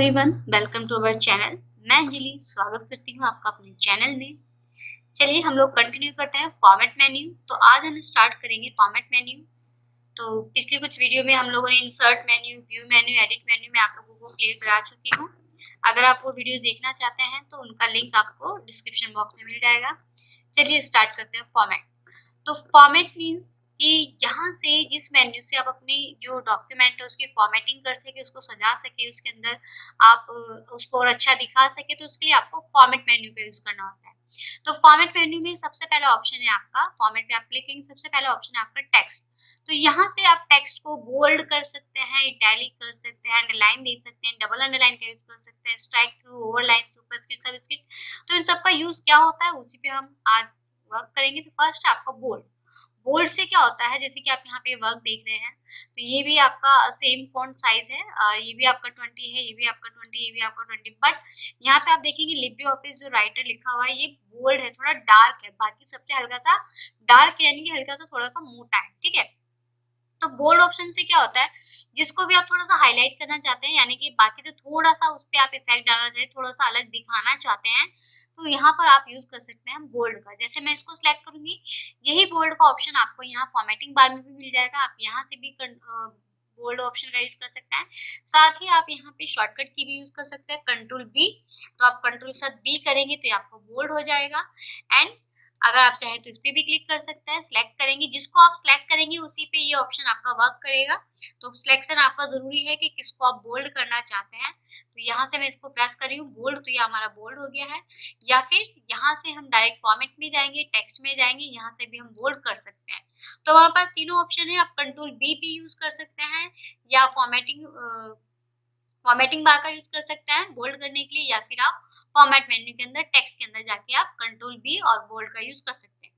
Everyone, welcome to our channel. मैं अंजलि स्वागत करती हूँ आपका अपने चैनल में। चलिए हम लोग कंटिन्यू करते हैं फॉर्मेट मेन्यू। तो आज हम स्टार्ट करेंगे फॉर्मेट मेन्यू। तो पिछली कुछ वीडियो में हम लोगों ने insert menu, view menu, edit menu में आप लोगों को क्लियर करा चुकी हूँ। अगर आप वो वीडियो देखना चाहते हैं तो उनका लिंक आपको डिस्क्रिप्शन बॉक्स में मिल जाएगा। चलिए स्टार्ट करते हैं फॉर्मेट। तो फॉर्मेट मीन्स कि जहां से जिस मेन्यू से आप अपनी जो डॉक्यूमेंट है उसकी फॉर्मेटिंग कर सके, उसको सजा सके, उसके अंदर आप उसको और अच्छा दिखा सके, तो उसके लिए आपको फॉर्मेट मेन्यू का यूज करना होता है। तो फॉर्मेट मेन्यू में सबसे पहला ऑप्शन है आपका, फॉर्मेट पे आप क्लिक करेंगे, सबसे पहला ऑप्शन है आपका टेक्स्ट। तो यहाँ से आप टेक्स्ट को बोल्ड कर सकते हैं, इटैलिक कर सकते हैं, अंडरलाइन दे सकते हैं, डबल अंडरलाइन का यूज कर सकते हैं, strike through, overline, superscript, subscript. तो इन सबका यूज क्या होता है उसी पे हम आज वर्क करेंगे। तो फर्स्ट आपका बोल्ड। बोल्ड से क्या होता है, जैसे कि आप यहाँ पे वर्क देख रहे हैं, तो ये भी आपका सेम फॉन्ट साइज है और ये भी आपका 20 है, ये भी आपका 20, ये भी आपका 20। बट यहाँ पे आप देखेंगे लिब्रे ऑफिस जो राइटर लिखा हुआ है ये बोल्ड है, थोड़ा डार्क है, बाकी सबसे हल्का सा डार्क यानी कि हल्का सा थोड़ा सा मोटा है, ठीक है। तो बोल्ड ऑप्शन से क्या होता है, जिसको भी आप थोड़ा सा हाईलाइट करना चाहते हैं, यानी कि बाकी से थोड़ा सा उस पर आप इफेक्ट डालना चाहते हैं, थोड़ा सा अलग दिखाना चाहते हैं, तो यहाँ पर आप यूज कर सकते हैं बोल्ड का। जैसे मैं इसको सिलेक्ट करूंगी, यही बोल्ड का ऑप्शन आपको यहाँ फॉर्मेटिंग बार में भी मिल जाएगा। आप यहाँ से भी बोल्ड ऑप्शन का यूज कर सकते हैं। साथ ही आप यहाँ पे शॉर्टकट की भी यूज कर सकते हैं, कंट्रोल बी। तो आप कंट्रोल साथ बी करेंगे तो ये आपको बोल्ड हो जाएगा। एंड अगर आप चाहें तो इस पे भी क्लिक कर सकते हैं, सिलेक्ट करेंगे, जिसको आप सिलेक्ट करेंगे उसी पे ये ऑप्शन आपका वर्क करेगा। तो सिलेक्शन आपका जरूरी है कि किसको आप बोल्ड करना चाहते हैं। तो यहाँ से मैं इसको प्रेस कर रही हूँ बोल्ड, तो ये हमारा बोल्ड हो गया है। या फिर यहाँ से हम डायरेक्ट फॉर्मेट में जाएंगे, टेक्स्ट में जाएंगे, यहाँ से भी हम बोल्ड कर सकते हैं। तो हमारे पास तीनों ऑप्शन है, आप कंट्रोल बी भी यूज कर सकते हैं, या फॉर्मेटिंग बार का यूज कर सकते हैं बोल्ड करने के लिए, या फिर आप फॉर्मेट मेन्यू के अंदर टेक्स्ट के अंदर जाके आप कंट्रोल बी और बोल्ड का यूज कर सकते हैं।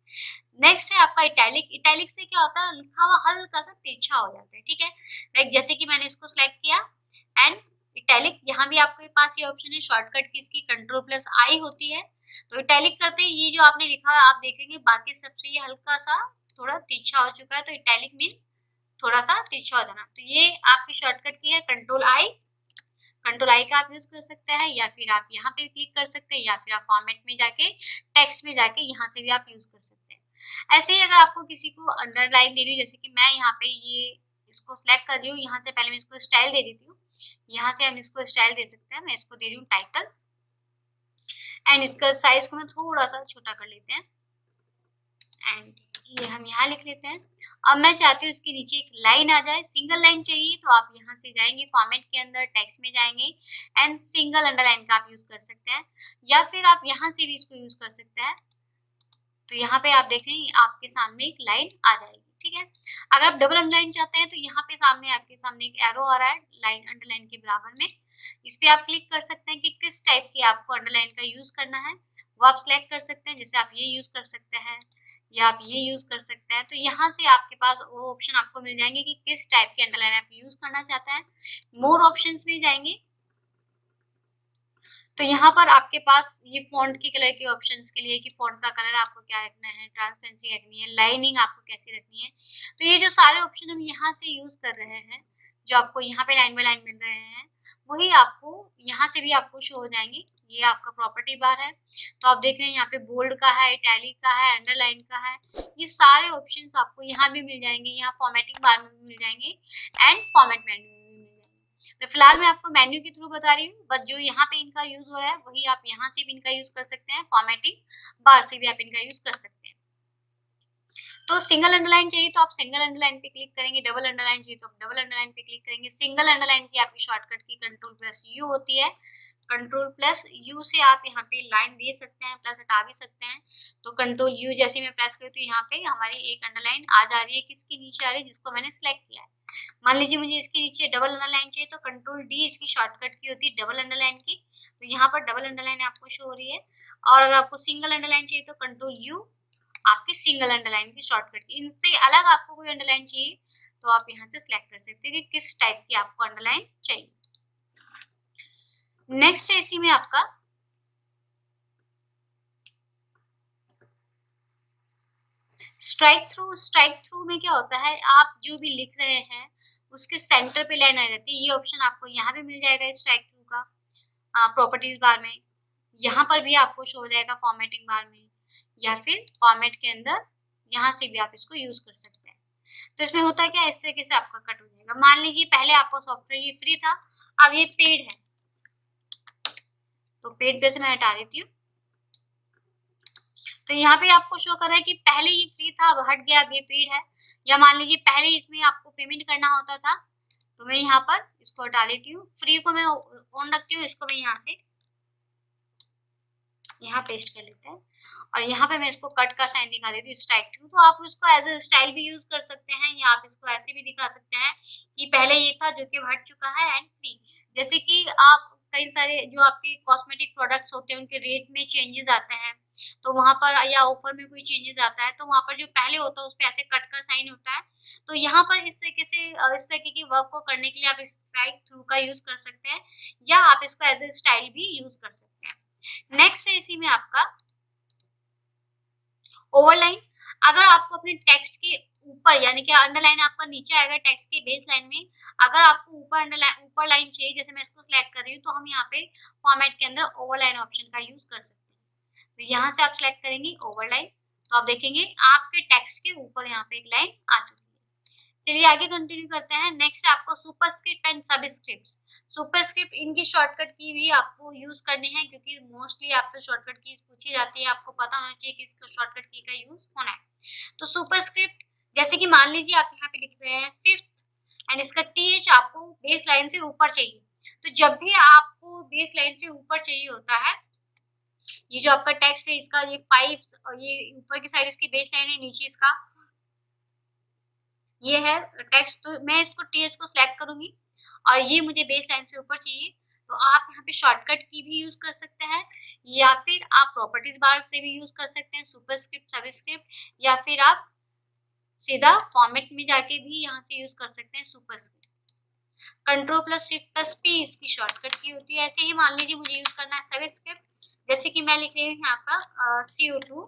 नेक्स्ट है आपका इटैलिक। इटैलिक से क्या होता है, लिखा हुआ हल्का सा तिरछा हो जाता है, ठीक है। लाइक जैसे कि मैंने इसको सिलेक्ट किया एंड इटैलिक, यहाँ भी आपके पास ये ऑप्शन है शॉर्टकट की, इसकी कंट्रोल प्लस आई होती है। तो इटैलिक करते ही ये जो आपने लिखा है आप देखेंगे बाकी सबसे ये हल्का सा थोड़ा तिरछा हो चुका है। तो इटैलिक मीन थोड़ा सा तिरछा हो जाना। तो ये आपकी शॉर्टकट की है कंट्रोल आई। कंट्रोल आई का आप यूज कर सकते हैं, या फिर आप यहाँ पे क्लिक कर सकते हैं, या फिर आप फॉर्मेट में जाके टेक्स्ट में जाके यहाँ से भी आप यूज कर सकते हैं। ऐसे ही अगर आपको किसी को अंडरलाइन देनी है, जैसे कि मैं यहाँ पे ये इसको सिलेक्ट कर रही हूँ, यहाँ से पहले मैं इसको स्टाइल दे देती हूँ। यहाँ से हम इसको स्टाइल दे सकते हैं। मैं इसको दे रही हूँ टाइटल एंड इसका साइज को मैं थोड़ा सा छोटा कर लेते हैं एंड ये हम यहाँ लिख लेते हैं। अब मैं चाहती हूँ इसके नीचे एक लाइन आ जाए, सिंगल लाइन चाहिए, तो आप यहाँ से जाएंगे फॉर्मेट के अंदर, टेक्स्ट में जाएंगे एंड सिंगल अंडरलाइन का आप यूज कर सकते हैं, या फिर आप यहाँ से भी इसको यूज कर सकते हैं। तो यहाँ पे आप देखें आपके सामने एक लाइन आ जाएगी, ठीक है। अगर आप डबल अंडरलाइन चाहते हैं तो यहाँ पे सामने आपके सामने एक एरो आ रहा है लाइन अंडरलाइन के बराबर में, इस पे आप क्लिक कर सकते हैं कि किस टाइप की आपको अंडरलाइन का यूज करना है, वो आप सिलेक्ट कर सकते हैं। जैसे आप ये यूज कर सकते हैं या आप ये यूज कर सकते हैं। तो यहाँ से आपके पास वो ऑप्शन आपको मिल जाएंगे कि किस टाइप के अंडरलाइन आप यूज करना चाहते हैं। मोर ऑप्शंस में जाएंगे तो यहाँ पर आपके पास ये फॉन्ट के कलर के ऑप्शंस के लिए कि फॉन्ट का कलर आपको क्या रखना है, ट्रांसपेरेंसी रखनी है, लाइनिंग आपको कैसी रखनी है। तो ये जो सारे ऑप्शन हम यहाँ से यूज कर रहे हैं, जो आपको यहाँ पे लाइन बाय लाइन मिल रहे हैं, वही आपको यहाँ से भी आपको शो हो जाएंगे। ये आपका प्रॉपर्टी बार है। तो आप देख रहे हैं यहाँ पे बोल्ड का है, इटैलिक का है, अंडरलाइन का है, ये सारे ऑप्शंस आपको यहाँ भी मिल जाएंगे, यहाँ फॉर्मेटिंग बार में भी मिल जाएंगे एंड फॉर्मेट मेन्यू में भी मिल जाएंगे। तो फिलहाल मैं आपको मेन्यू के थ्रू बता रही हूँ, बस जो यहाँ पे इनका यूज हो रहा है वही आप यहाँ से भी इनका यूज कर सकते हैं, फॉर्मेटिंग बार से भी आप इनका यूज कर सकते हैं। तो सिंगल अंडरलाइन चाहिए तो आप सिंगल अंडरलाइन पे क्लिक करेंगे, डबल अंडरलाइन चाहिए तो आप डबल अंडरलाइन पे क्लिक करेंगे। सिंगल अंडरलाइन की आपकी शॉर्टकट की कंट्रोल प्लस यू होती है, कंट्रोल प्लस यू से आप यहाँ पे लाइन दे सकते हैं, प्लस हटा भी सकते हैं। तो कंट्रोल यू जैसे मैं प्रेस करूँ तो यहाँ पे हमारी एक अंडरलाइन आ जा रही है, किसके नीचे आ रही है, जिसको मैंने सिलेक्ट किया है। मान लीजिए मुझे इसके नीचे डबल अंडरलाइन चाहिए तो कंट्रोल डी इसकी शॉर्टकट की होती है डबल अंडरलाइन की। तो यहाँ पर डबल अंडरलाइन आपको शो हो रही है। और अगर आपको सिंगल अंडरलाइन चाहिए तो कंट्रोल यू आपकी सिंगल अंडरलाइन की शॉर्टकट की। इनसे अलग आपको कोई अंडरलाइन चाहिए तो आप यहाँ से सिलेक्ट कर सकते हैं कि किस टाइप की आपको अंडरलाइन चाहिए। नेक्स्ट है इसी में आपका स्ट्राइक थ्रू। स्ट्राइक थ्रू में क्या होता है, आप जो भी लिख रहे हैं उसके सेंटर पे लाइन आ जाती है। ये ऑप्शन आपको यहाँ पे मिल जाएगा स्ट्राइक थ्रू का। प्रॉपर्टीज बार में, यहाँ पर भी आपको शो हो जाएगा फॉर्मेटिंग बार में, या फिर फॉर्मेट के अंदर यहाँ से भी आप इसको यूज कर सकते हैं। तो इसमें होता है क्या, इस तरीके से आपका कट हो जाएगा। मान लीजिए पहले आपका सॉफ्टवेयर ये फ्री था, अब ये पेड है, तो पेड पे से मैं हटा देती हूँ। तो यहाँ पे आपको शो कर रहा है कि पहले ये फ्री था, अब हट गया, अब ये पेड है। या मान लीजिए पहले इसमें आपको पेमेंट करना होता था, तो मैं यहाँ पर इसको हटा लेती हूँ, फ्री को मैं ऑन रखती हूँ, इसको मैं यहाँ से यहाँ पेस्ट कर लेते हैं, और यहाँ पे मैं इसको कट का साइन दिखा देती हूँ, स्ट्राइक थ्रू। तो आप इसको एज ए स्टाइल भी यूज कर सकते हैं, या आप इसको ऐसे भी दिखा सकते हैं कि पहले ये था जो कि हट चुका है एंड फ्री। जैसे कि आप कई सारे जो आपके कॉस्मेटिक प्रोडक्ट्स होते हैं उनके रेट में चेंजेस आते हैं, तो वहां पर या ऑफर में कोई चेंजेस आता है, तो वहां पर जो पहले होता है उस पर ऐसे कट का साइन होता है। तो यहाँ पर इस तरीके से इस तरीके की वर्क को करने के लिए आप स्ट्राइक थ्रू का यूज कर सकते हैं, या आप इसको एज ए स्टाइल भी यूज कर सकते हैं। नेक्स्ट है इसी में आपका ओवरलाइन। अगर आपको अपने टेक्स्ट के ऊपर, यानी कि अंडरलाइन आपका नीचे आएगा टेक्स्ट के बेस लाइन में, अगर आपको ऊपर अंडरलाइन ऊपर लाइन चाहिए, जैसे मैं इसको सिलेक्ट कर रही हूँ, तो हम यहाँ पे फॉर्मेट के अंदर ओवरलाइन ऑप्शन का यूज कर सकते हैं। तो यहाँ से आप सिलेक्ट करेंगे ओवरलाइन, तो आप देखेंगे आपके टेक्स्ट के ऊपर यहाँ पे एक लाइन आ चुकी है। चलिए आगे कंटिन्यू करते हैं। नेक्स्ट आपको सुपरस्क्रिप्ट एंड सबस्क्रिप्ट्स। सुपरस्क्रिप्ट इनकी शॉर्टकट की भी आपको यूज करनी है, क्योंकि मोस्टली आपसे शॉर्टकट कीज पूछी जाती है, आपको पता होना चाहिए कि इसका शॉर्टकट की का यूज होना है। तो सुपरस्क्रिप्ट, जैसे कि मान लीजिए आप यहाँ पे लिख रहे हैं फिफ्थ, एंड इसका टीएच आपको बेस लाइन से ऊपर चाहिए। तो जब भी आपको बेस लाइन से ऊपर चाहिए होता है, ये जो आपका टेक्स्ट है इसका ये 5, ये ऊपर की साइड इसकी बेस लाइन है, नीचे इसका ये है टेक्स्ट, तो मैं इसको टीएच को सिलेक्ट करूंगी, और ये मुझे बेस लाइन से ऊपर चाहिए। तो आप यहाँ पे शॉर्टकट की भी यूज कर सकते हैं, या फिर आप प्रॉपर्टीज बार से भी यूज कर सकते हैं सुपरस्क्रिप्ट सबस्क्रिप्ट, या फिर आप सीधा फॉर्मेट में जाके भी यहाँ से यूज कर सकते हैं superscript. Control plus shift plus P इसकी शॉर्टकट की होती है। ऐसे ही मान लीजिए मुझे यूज करना है सबस्क्रिप्ट, जैसे कि मैं लिख रही हूँ यहाँ पर CO2,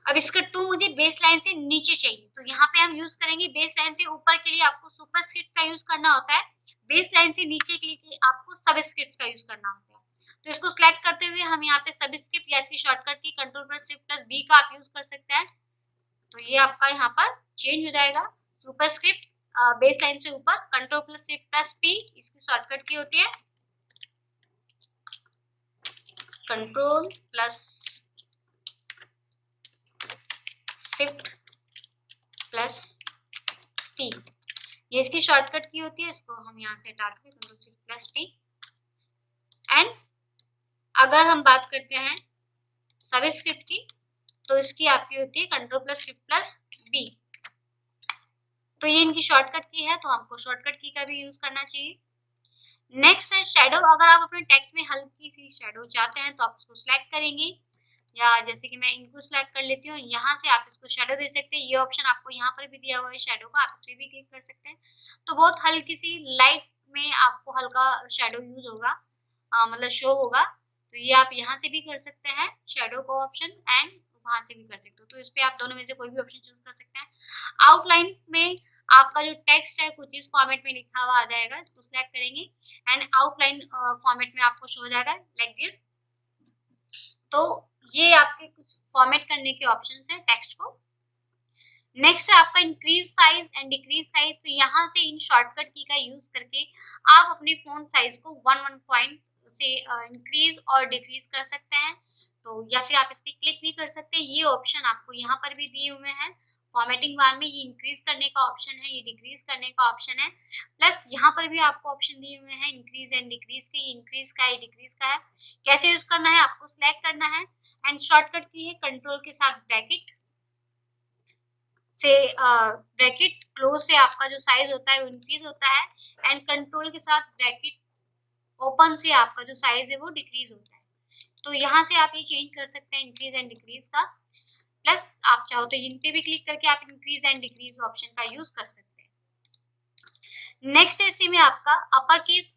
अब इसका 2 मुझे बेस लाइन से नीचे चाहिए, तो यहाँ पे हम यूज करेंगे बेस लाइन से ऊपर के लिए आपको सुपरस्क्रिप्ट का यूज करना होता है, बेस लाइन से नीचे के लिए आपको सबस्क्रिप्ट का यूज करना होता है। तो इसको सिलेक्ट करते हुए हम यहाँ पे सबस्क्रिप्ट या इसकी शॉर्टकट की control plus shift plus B का आप यूज कर सकते हैं। तो ये आपका यहाँ पर चेंज हो जाएगा, सुपरस्क्रिप्ट बेस लाइन से ऊपर, control plus shift plus P इसकी शॉर्टकट की होती है, control plus shift plus P, ये इसकी शॉर्टकट की होती है। इसको हम यहाँ से हटा देंगे, control shift plus P. And अगर हम बात करते हैं सबस्क्रिप्ट की, तो इसकी आपकी होती है control plus shift plus B. तो ये इनकी शॉर्टकट की है, तो हमको शॉर्टकट की का भी यूज करना चाहिए। नेक्स्ट है शैडो। अगर आप अपने टेक्स्ट में हल्की सी शैडो चाहते हैं, तो आप इसको सिलेक्ट करेंगे, या जैसे कि मैं इनको सिलेक्ट कर लेती हूँ, यहाँ से आप इसको शैडो दे सकते हैं। ये ऑप्शन आपको यहाँ पर भी दिया हुआ है शैडो का, आप इस पर भी क्लिक कर सकते हैं। तो बहुत हल्की सी लाइट में आपको हल्का शैडो यूज होगा, मतलब शो होगा। तो ये आप यहाँ से भी कर सकते हैं शैडो का ऑप्शन, एंड वहां से भी कर सकते हो। तो इस पे आप दोनों में से कोई भी ऑप्शन चूज कर सकते हैं। आउटलाइन में आपका जो टेक्स्ट है कुछ इस फॉर्मेट में लिखा हुआ आ जाएगा, इसको सिलेक्ट करेंगे एंड आउटलाइन फॉर्मेट में आपको शो हो जाएगा लाइक दिस। तो ये आपके कुछ फॉर्मेट करने के ऑप्शंस हैं टेक्स्ट को। नेक्स्ट है आपका increase size and decrease size. तो यहाँ से इन शॉर्टकट की का यूज करके आप अपने फॉन्ट साइज को 1 पॉइंट से इंक्रीज और डिक्रीज कर सकते हैं। तो या फिर आप इस पर क्लिक भी कर सकते हैं। ये ऑप्शन आपको यहाँ पर भी दिए हुए हैं फॉर्मेटिंग बार में, ये इंक्रीज करने का ऑप्शन है, ये डिक्रीज करने का ऑप्शन है, प्लस यहाँ पर भी आपको ऑप्शन दिए हुए हैं इंक्रीज एंड डिक्रीज के। ये इंक्रीज का है, डिक्रीज का है। कैसे यूज करना है आपको सिलेक्ट करना है, एंड शॉर्टकट की है कंट्रोल के साथ ब्रैकेट से, ब्रैकेट क्लोज से आपका जो साइज होता है वो इंक्रीज होता है, एंड कंट्रोल के साथ ब्रैकेट ओपन से आपका जो साइज है वो डिक्रीज होता है। तो यहाँ से आप ये चेंज कर सकते हैं इंक्रीज एंड डिक्रीज का, प्लस आप चाहो तो इन पे भी क्लिक करके आप इंक्रीज एंड डिक्रीज ऑप्शन का यूज कर सकते हैं। नेक्स्ट है इसी में आपका अपर केस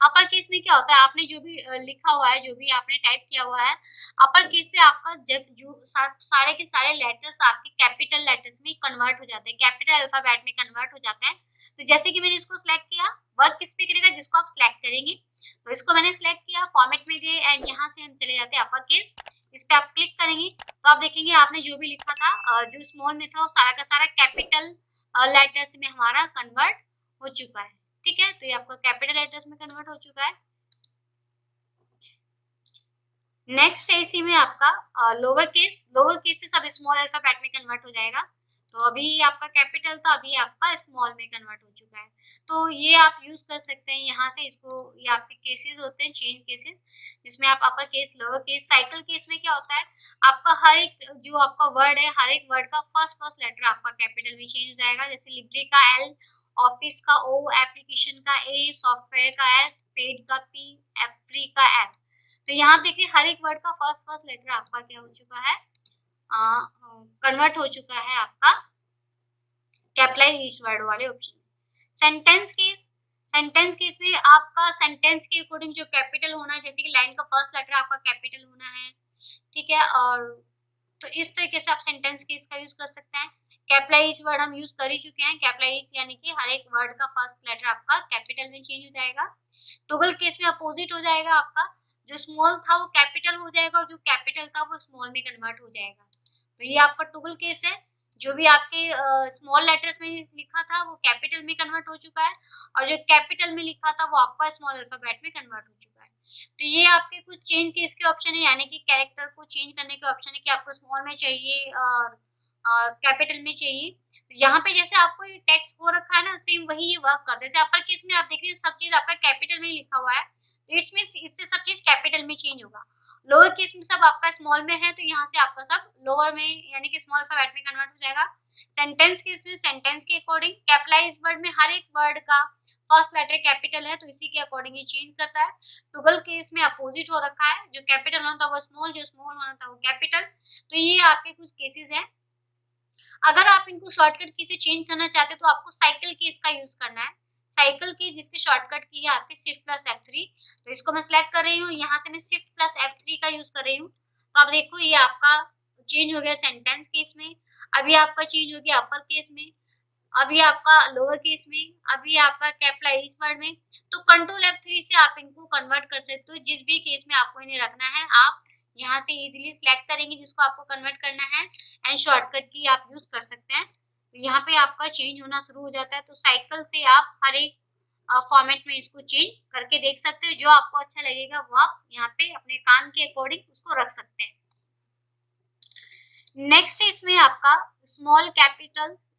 में क्या होता है, आपने जो भी लिखा हुआ है, जो भी आपने टाइप किया हुआ है, अपर केस से आपका जब जो सारे के सारे लेटर्स आपके कैपिटल लेटर्स में कन्वर्ट हो जाते हैं, कैपिटल अल्फाबेट में कन्वर्ट हो जाते हैं। तो जैसे कि मैंने इसको सिलेक्ट किया, वर्क किस पे करेगा, जिसको आप सिलेक्ट करेंगे। तो इसको मैंने सिलेक्ट किया, फॉर्मेट में गए एंड यहाँ से हम चले जाते हैं अपर केस, इस पे आप क्लिक करेंगे तो आप देखेंगे आपने जो भी लिखा था, जो स्मॉल में था वो सारा का सारा कैपिटल लेटर्स में हमारा कन्वर्ट हो चुका है। ठीक है, तो ये आपका कैपिटल लेटर्स में कन्वर्ट हो चुका है। नेक्स्ट है इसी में आपका लोअर केस से सब स्मॉल अल्फाबेट में कन्वर्ट हो जाएगा। तो अभी आपका कैपिटल था, अभी आपका स्मॉल में कन्वर्ट हो चुका है। तो ये आप यूज कर सकते हैं यहाँ से इसको, ये आपके केसेस होते हैं, चेंज केसेस, जिसमें आप upper case, lower case, cycle case में क्या होता है, आपका हर एक जो आपका वर्ड है, हर एक वर्ड का फर्स्ट लेटर आपका कैपिटल में चेंज हो जाएगा। जैसे लिब्रे का L, ऑफिस का O, एप्लीकेशन का A, सॉफ्टवेयर का S, पेड का P, फ्री का F। तो यहाँ देखिए हर एक वर्ड का फर्स्ट लेटर आपका क्या हो चुका है, कन्वर्ट हो चुका है आपका कैपिटलाइज ईच वर्ड वाले ऑप्शन में। सेंटेंस केस में आपका सेंटेंस के अकॉर्डिंग जो कैपिटल होना है, जैसे कि लाइन का फर्स्ट लेटर आपका कैपिटल होना है। ठीक है, और तो इस तरीके से आप सेंटेंस केस का यूज कर सकते हैं। कैपिटलाइज वर्ड हम यूज कर ही चुके हैं, कैपिटलाइज यानी कि हर एक वर्ड का फर्स्ट लेटर आपका कैपिटल में चेंज हो जाएगा। टॉगल केस में अपोजिट हो जाएगा, आपका जो स्मॉल था वो कैपिटल हो जाएगा और जो कैपिटल था वो स्मॉल में कन्वर्ट हो जाएगा। तो ये आपका टॉगल केस है, जो भी आपके स्मॉल लेटर्स में लिखा था वो कैपिटल में कन्वर्ट हो चुका है और जो कैपिटल में लिखा था वो आपका स्मॉल अल्फाबेट में कन्वर्ट हो चुका है। तो ये आपके कुछ चेंज केस के ऑप्शन है, यानी कि कैरेक्टर को चेंज करने के ऑप्शन है कि आपको स्मॉल में चाहिए और कैपिटल में चाहिए। तो यहाँ पे जैसे आपको ये टेक्स्ट हो रखा है ना, सेम वही ये वर्क करता है। जैसे अपर केस में आप देख रहे हैं सब चीज आपका कैपिटल में लिखा हुआ है, तो इट्स मींस इससे सब चीज कैपिटल में चेंज होगा। लोअर केस में सब आपका स्मॉल में है, तो यहाँ से आपका सब लोअर में यानी कि स्मॉल अल्फाबेट में कन्वर्ट हो जाएगा। सेंटेंस केस में सेंटेंस के अकॉर्डिंग, कैपिटलाइज्ड वर्ड में हर एक वर्ड का फर्स्ट लेटर कैपिटल है, तो इसी के अकॉर्डिंग ये चेंज करता है। टॉगल केस में अपोजिट हो रखा है, जो कैपिटल होना था वो स्मॉल, जो स्मॉल होना था वो कैपिटल। तो ये आपके कुछ केसेस हैं। अगर आप इनको शॉर्टकट की से चेंज करना चाहते हैं तो आपको साइकिल की इसका यूज करना है। साइकिल की जिसकी शॉर्टकट की है आपकी शिफ्ट प्लस F3। तो इसको मैं सिलेक्ट कर रही हूँ, यहाँ से मैं शिफ्ट प्लस F3 का यूज कर रही हूँ। तो आप देखो ये आपका चेंज हो गया सेंटेंस केस में, अभी आपका चेंज हो गया अपर केस में, अभी आपका लोअर केस में, अभी आपका कैपिटलाइज वर्ड में। तो कंट्रोल F3 से आप इनको कन्वर्ट कर सकते हो, जिस भी केस में आपको इन्हें रखना है आप यहाँ से इजीली सिलेक्ट करेंगे जिसको आपको कन्वर्ट करना है एंड शॉर्टकट की आप यूज कर सकते हैं। तो यहाँ पे आपका चेंज होना शुरू हो जाता है। तो साइकिल से आप हर एक फॉर्मेट में इसको चेंज करके देख सकते हो, जो आपको अच्छा लगेगा वो आप यहाँ पे अपने काम के अकॉर्डिंग उसको रख सकते हैं। नेक्स्ट इसमें आपका स्मॉल कैपिटल्स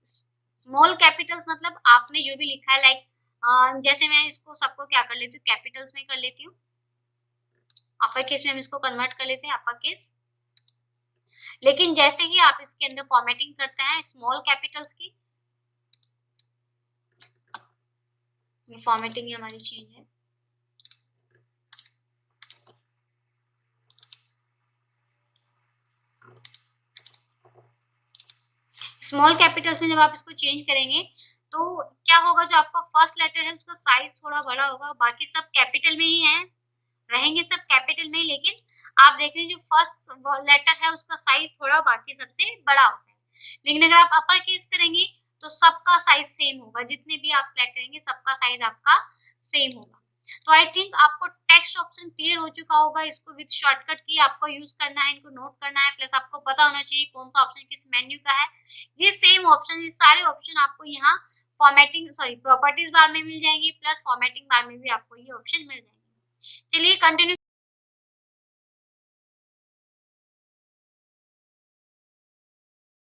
मतलब आपने जो भी लिखा है, लाइक जैसे मैं इसको सबको क्या कर लेती हूँ, कैपिटल्स में कर लेती हूँ। अपर केस में हम इसको कन्वर्ट कर लेते हैं अपर केस। लेकिन जैसे ही आप इसके अंदर फॉर्मेटिंग करते हैं स्मॉल कैपिटल्स की, ये फॉर्मेटिंग ही हमारी चेंज है। स्मॉल कैपिटल्स में जब आप इसको चेंज करेंगे तो क्या होगा, जो आपका फर्स्ट लेटर है उसका साइज थोड़ा बड़ा होगा, बाकी सब कैपिटल में ही है, रहेंगे सब कैपिटल में, लेकिन आप देख रहे हैं जो फर्स्ट लेटर है उसका साइज थोड़ा बाकी सबसे बड़ा होता है। लेकिन अगर आप अपर केस करेंगे तो सबका साइज सेम होगा, जितने भी आप सिलेक्ट करेंगे सबका साइज आपका सेम होगा। तो आई थिंक आपको टेक्स्ट ऑप्शन क्लियर हो चुका होगा, इसको विद शॉर्टकट की आपको यूज करना है, इनको नोट करना है, प्लस आपको पता होना चाहिए कौन सा ऑप्शन किस मेन्यू का है। ये सेम ऑप्शन, ये सारे ऑप्शन आपको यहाँ प्रॉपर्टीज बार में मिल जाएंगे, प्लस फॉर्मेटिंग बार में भी आपको ये ऑप्शन मिल जाएंगे। चलिए कंटिन्यू